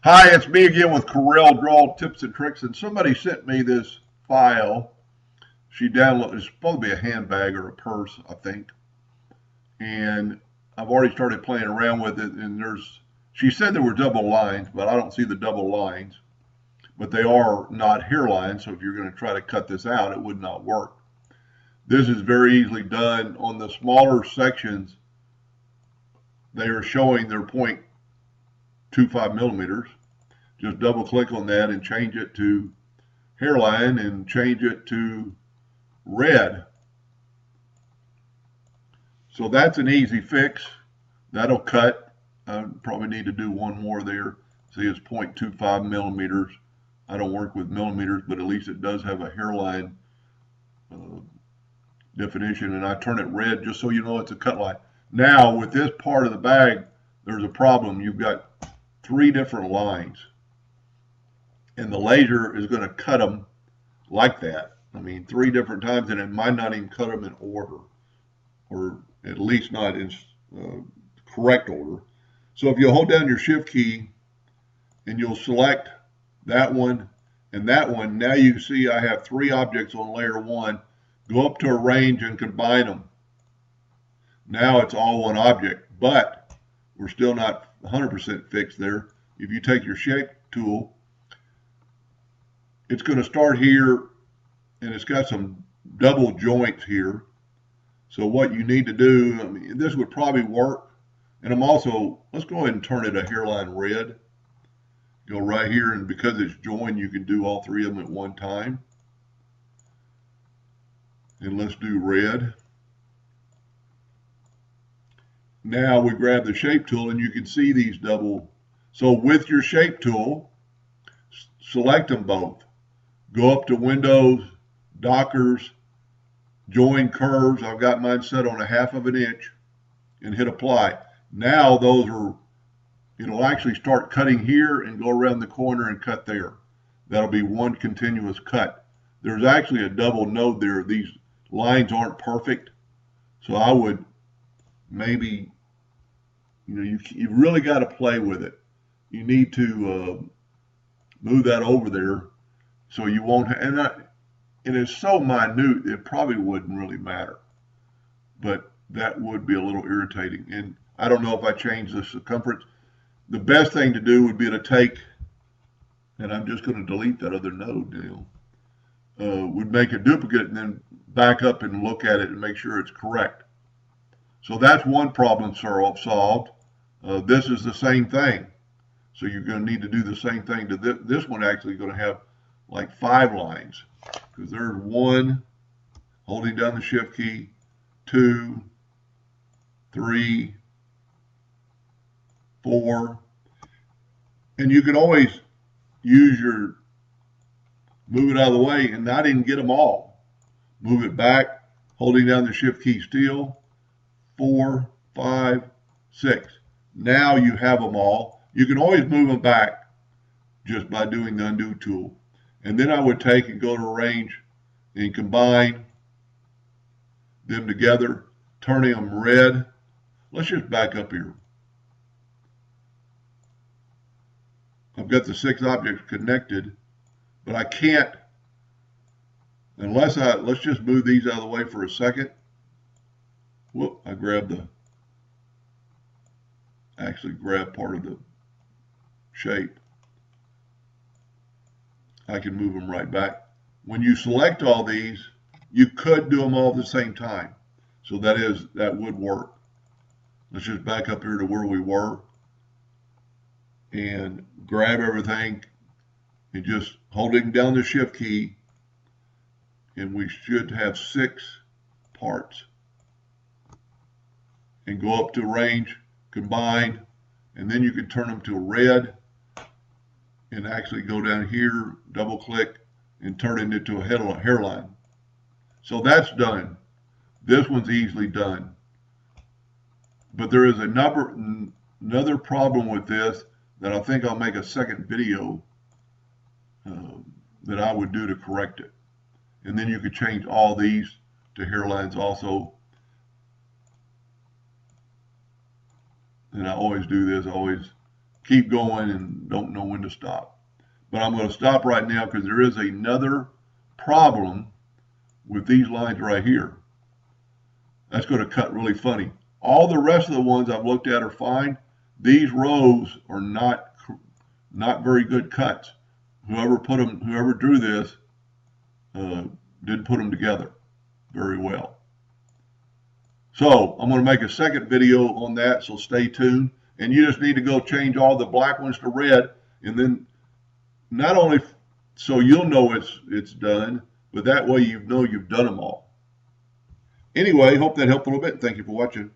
Hi, it's me again with Corel Draw Tips and Tricks, and somebody sent me this file. She downloaded, it's supposed to be a handbag or a purse, I think. And I've already started playing around with it, and she said there were double lines, but I don't see the double lines. But they are not hairlines, so if you're going to try to cut this out, it would not work. This is very easily done. On the smaller sections, they are showing their 0.25 millimeters. Just double click on that and change it to hairline and change it to red. So that's an easy fix. That'll cut. I probably need to do one more there. See, it's 0.25 millimeters. I don't work with millimeters, but at least it does have a hairline definition, and I turn it red just so you know it's a cut line. Now, with this part of the bag, there's a problem. You've got 3 different lines, and the laser is going to cut them like that. I mean, 3 different times, and it might not even cut them in order, or at least not in correct order. So if you hold down your shift key and you'll select that one and that one, now you see I have 3 objects on layer 1. Go up to arrange and combine them. Now it's all one object, but we're still not 100% fixed there. If you take your shape tool, it's going to start here, and it's got some double joints here. So what you need to do, I mean, this would probably work. And let's go ahead and turn it a hairline red. Go right here, and because it's joined, you can do all 3 of them at one time. And let's do red. Now we grab the shape tool, and you can see these double. So with your shape tool, select them both. Go up to Windows, Dockers, Join Curves. I've got mine set on 1/2 inch, and hit apply. Now it'll actually start cutting here and go around the corner and cut there. That'll be one continuous cut. There's actually a double node there. These lines aren't perfect, so I would maybe, you've really got to play with it. You need to move that over there so you won't, and it's so minute, it probably wouldn't really matter, but that would be a little irritating. And I don't know if I change the circumference. The best thing to do would be to take, and I'm just going to delete that other node now, would make a duplicate and then back up and look at it and make sure it's correct. So that's one problem solved. This is the same thing. So you're going to need to do the same thing to this one. Actually going to have like 5 lines, because there's 1, holding down the shift key, 2, 3, 4, and you can always use move it out of the way, and I didn't get them all. Move it back, holding down the shift key still, 4, 5, 6. Now you have them all. You can always move them back just by doing the undo tool. And then I would take and go to arrange and combine them together, turning them red. Let's just back up here. I've got the 6 objects connected, but I can't unless let's just move these out of the way for a second. Whoop, I actually grabbed part of the shape. I can move them right back. When you select all these, you could do them all at the same time. So that would work. Let's just back up here to where we were and grab everything and just holding down the shift key, and we should have 6 parts. And go up to arrange, combine, and then you can turn them to red and actually go down here, double click, and turn it into a hairline. So that's done. This one's easily done. But there is another problem with this that I think I'll make a second video that I would do to correct it. And then you could change all these to hairlines also. And I always do this, I always keep going and don't know when to stop. But I'm going to stop right now because there is another problem with these lines right here. That's going to cut really funny. All the rest of the ones I've looked at are fine. These rows are not very good cuts. Whoever drew this didn't put them together very well. So I'm going to make a second video on that, so stay tuned. And you just need to go change all the black ones to red, and then not only so you'll know it's done, but that way you know you've done them all. Anyway, hope that helped a little bit. Thank you for watching.